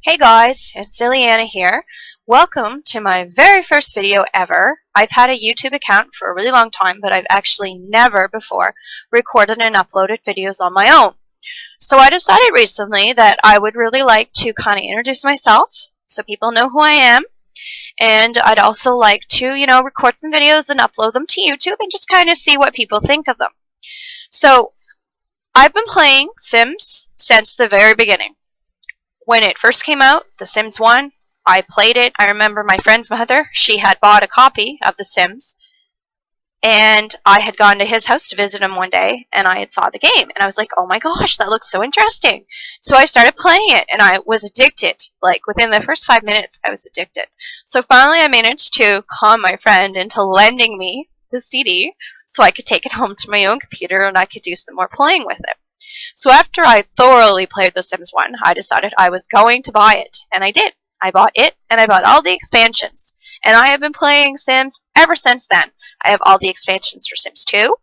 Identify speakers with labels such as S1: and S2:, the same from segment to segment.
S1: Hey guys, it's Illyianna here. Welcome to my very first video ever. I've had a YouTube account for a really long time, but I've actually never before recorded and uploaded videos on my own. So I decided recently that I would really like to kind of introduce myself so people know who I am. And I'd also like to, record some videos and upload them to YouTube and just kind of see what people think of them. So I've been playing Sims since the very beginning. When it first came out, The Sims 1, I played it. I remember my friend's mother, she had bought a copy of The Sims, and I had gone to his house to visit him one day, and I had saw the game, and I was like, oh my gosh, that looks so interesting. So I started playing it, and I was addicted. Like, within the first 5 minutes, I was addicted. So finally I managed to con my friend into lending me the CD so I could take it home to my own computer and I could do some more playing with it. So after I thoroughly played The Sims 1, I decided I was going to buy it, and I did. I bought it, and I bought all the expansions, and I have been playing Sims ever since then. I have all the expansions for Sims 2,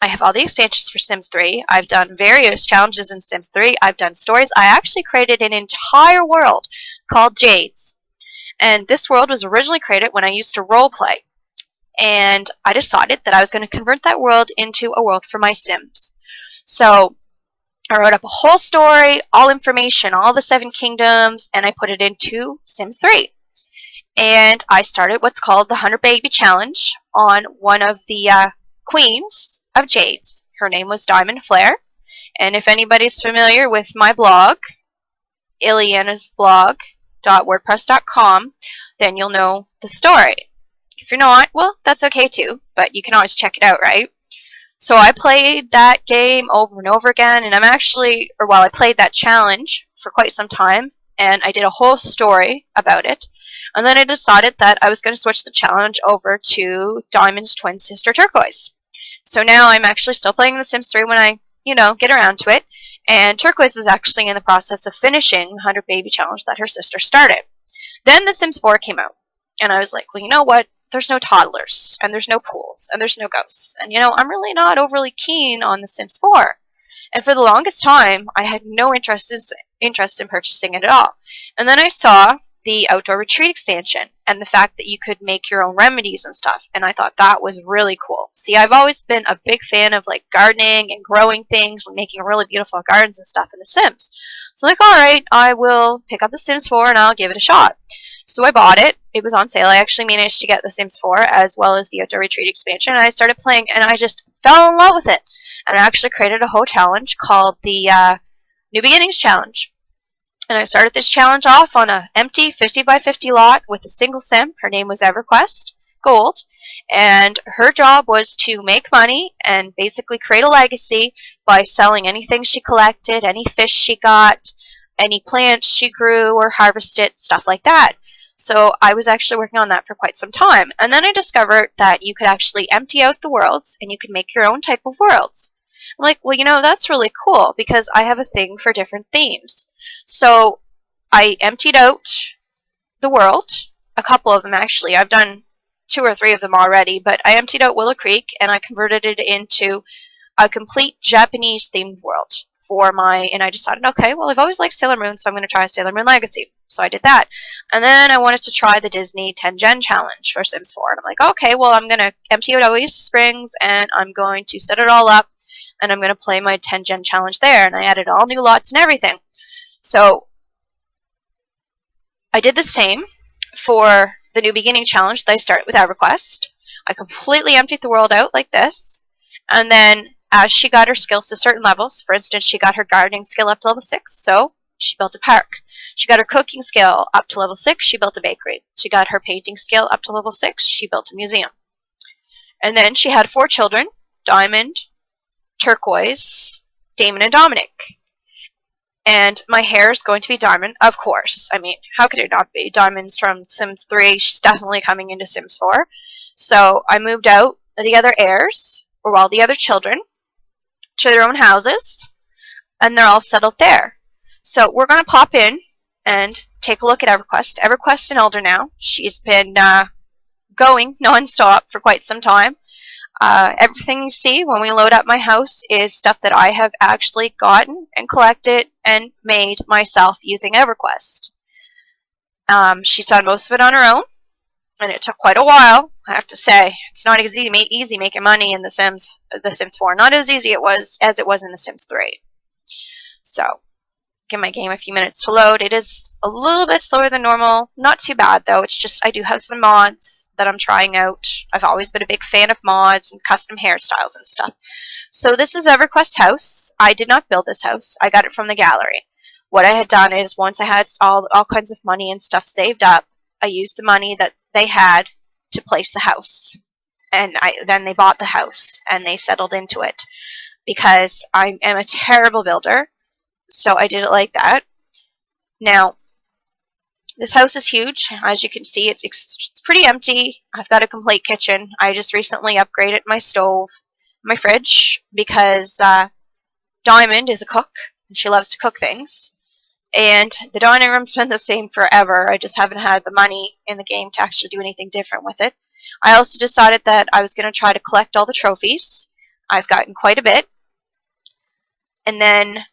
S1: I have all the expansions for Sims 3, I've done various challenges in Sims 3, I've done stories. I actually created an entire world called Jades, and this world was originally created when I used to roleplay, and I decided that I was going to convert that world into a world for my Sims. So I wrote up a whole story, all information, all the 7 kingdoms, and I put it into Sims 3. And I started what's called the 100 Baby Challenge on one of the queens of Jades. Her name was Diamond Flare. And if anybody's familiar with my blog, Illyianna's blog.wordpress.com, then you'll know the story. If you're not, well, that's okay too, but you can always check it out, right? So I played that game over and over again, and I played that challenge for quite some time, and I did a whole story about it. And then I decided that I was going to switch the challenge over to Diamond's twin sister, Turquoise. So now I'm actually still playing The Sims 3 when I, get around to it. And Turquoise is actually in the process of finishing the 100 Baby Challenge that her sister started. Then The Sims 4 came out, and I was like, well, you know what? There's no toddlers, and there's no pools, and there's no ghosts. And, I'm really not overly keen on The Sims 4. And for the longest time, I had no interest in purchasing it at all. And then I saw the Outdoor Retreat expansion, and the fact that you could make your own remedies and stuff, and I thought that was really cool. See, I've always been a big fan of, gardening and growing things, and making really beautiful gardens and stuff in The Sims. So I'm like, alright, I will pick up The Sims 4, and I'll give it a shot. So I bought it. It was on sale. I actually managed to get The Sims 4 as well as the Outdoor Retreat expansion. And I started playing, and I just fell in love with it. And I actually created a whole challenge called the New Beginnings Challenge. And I started this challenge off on an empty 50 by 50 lot with a single Sim. Her name was EverQuest Gold. And her job was to make money and basically create a legacy by selling anything she collected, any fish she got, any plants she grew or harvested, stuff like that. So I was actually working on that for quite some time. And then I discovered that you could actually empty out the worlds and you could make your own type of worlds. I'm like, well, that's really cool because I have a thing for different themes. So I emptied out the world, a couple of them actually. I've done 2 or 3 of them already, but I emptied out Willow Creek and I converted it into a complete Japanese themed world. And I decided, okay, well, I've always liked Sailor Moon, so I'm going to try Sailor Moon Legacy. So I did that. And then I wanted to try the Disney 10 Gen Challenge for Sims 4. And I'm like, okay, well, I'm going to empty out Oasis Springs, and I'm going to set it all up, and I'm going to play my 10 Gen Challenge there. And I added all new lots and everything. So I did the same for the New Beginning Challenge that I started with EverQuest. I completely emptied the world out like this, and then as she got her skills to certain levels, for instance, she got her gardening skill up to level 6, so she built a park. She got her cooking skill up to level 6, she built a bakery. She got her painting skill up to level 6, she built a museum. And then she had 4 children, Diamond, Turquoise, Damon, and Dominic. And my hair is going to be Diamond, of course. I mean, how could it not be? Diamond's from Sims 3, she's definitely coming into Sims 4. So I moved out the other heirs, the other children, to their own houses, and they're all settled there. So we're going to pop in and take a look at EverQuest. EverQuest's an elder now. She's been going non-stop for quite some time. Everything you see when we load up my house is stuff that I have actually gotten and collected and made myself using EverQuest. She's done most of it on her own, and it took quite a while, I have to say. It's not easy making money in The Sims 4. Not as easy as it was in The Sims 3. So, give my game a few minutes to load. It is a little bit slower than normal. Not too bad, though. It's just I do have some mods that I'm trying out. I've always been a big fan of mods and custom hairstyles and stuff. So this is EverQuest's house. I did not build this house. I got it from the gallery. What I had done is once I had all kinds of money and stuff saved up, I used the money that they had to place the house. And then they bought the house and they settled into it. Because I am a terrible builder, so I did it like that. Now, this house is huge. As you can see, it's pretty empty. I've got a complete kitchen. I just recently upgraded my stove, my fridge, because Diamond is a cook, and she loves to cook things. And the dining room's been the same forever. I just haven't had the money in the game to actually do anything different with it. I also decided that I was going to try to collect all the trophies. I've gotten quite a bit. And then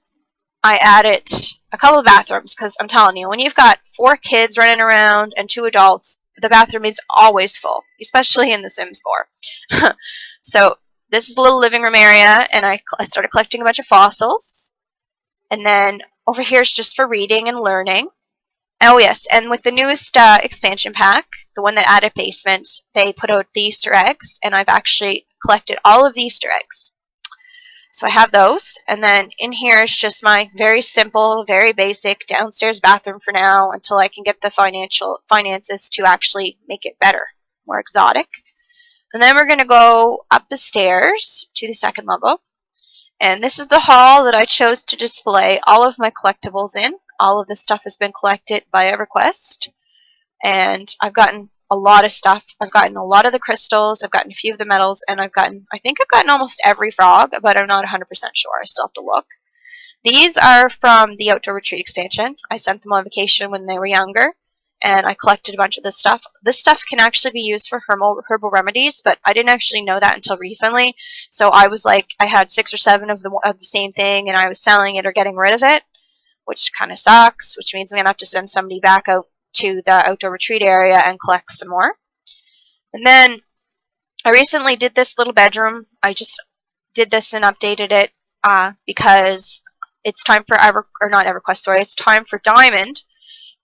S1: I added a couple of bathrooms, because I'm telling you, when you've got 4 kids running around and 2 adults, the bathroom is always full, especially in The Sims 4. So this is the little living room area, and I started collecting a bunch of fossils. And then over here is just for reading and learning. Oh yes, and with the newest expansion pack, the one that added basements, they put out the Easter eggs, and I've actually collected all of the Easter eggs. So I have those, and then in here is just my very simple, very basic downstairs bathroom for now until I can get the finances to actually make it better, more exotic. And then we're going to go up the stairs to the 2nd level. And this is the hall that I chose to display all of my collectibles in. All of this stuff has been collected by EverQuest. And I've gotten a lot of stuff. I've gotten a lot of the crystals, I've gotten a few of the metals, and I think I've gotten almost every frog, but I'm not 100% sure. I still have to look. These are from the Outdoor Retreat expansion. I sent them on vacation when they were younger, and I collected a bunch of this stuff. This stuff can actually be used for herbal remedies, but I didn't actually know that until recently. So I was like, I had 6 or 7 of the same thing, and I was selling it or getting rid of it, which kind of sucks, which means I'm going to have to send somebody back out to the Outdoor Retreat area and collect some more. And then I recently did this little bedroom. I just did this and updated it because it's time for it's time for Diamond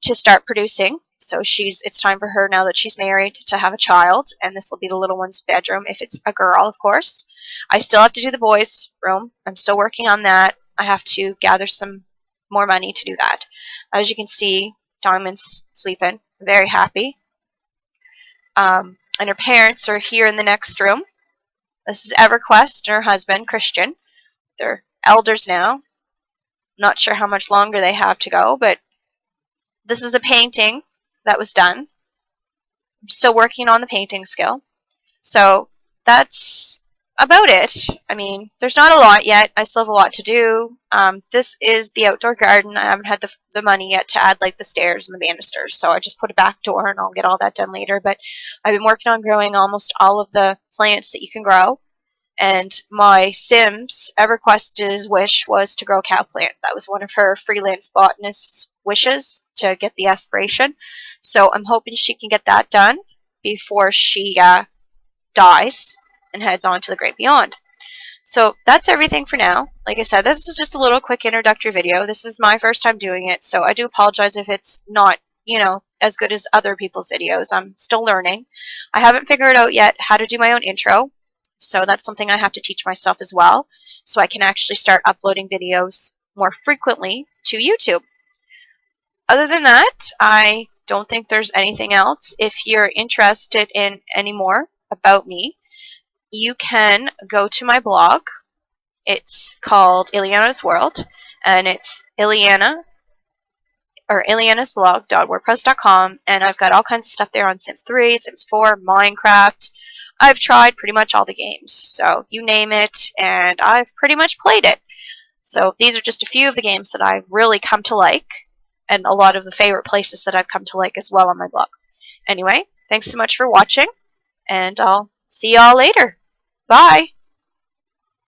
S1: to start producing. So it's time for her, now that she's married, to have a child, and this will be the little one's bedroom if it's a girl, of course. I still have to do the boys' room. I'm still working on that. I have to gather some more money to do that. As you can see, Diamond's sleeping, very happy. And her parents are here in the next room. This is EverQuest and her husband, Christian. They're elders now. Not sure how much longer they have to go, but this is a painting that was done. I'm still working on the painting skill. So that's about it. I mean, there's not a lot yet. I still have a lot to do. This is the outdoor garden. I haven't had the money yet to add like the stairs and the banisters, so I just put a back door and I'll get all that done later. But I've been working on growing almost all of the plants that you can grow. And my Sims, EverQuest's wish was to grow a cow plant. That was one of her freelance botanist's wishes, to get the aspiration. So I'm hoping she can get that done before she dies and heads on to the great beyond. So that's everything for now. Like I said, this is just a little quick introductory video. This is my first time doing it, so I do apologize if it's not, as good as other people's videos. I'm still learning. I haven't figured out yet how to do my own intro, so that's something I have to teach myself as well, so I can actually start uploading videos more frequently to YouTube. Other than that, I don't think there's anything else. If you're interested in any more about me, you can go to my blog. It's called Illyianna's World, and it's Illyianna, or illyiannasblog.wordpress.com, and I've got all kinds of stuff there on Sims 3, Sims 4, Minecraft. I've tried pretty much all the games, so you name it, and I've pretty much played it. So these are just a few of the games that I've really come to like, and a lot of the favorite places that I've come to like as well on my blog. Anyway, thanks so much for watching, and I'll see y'all later. Bye!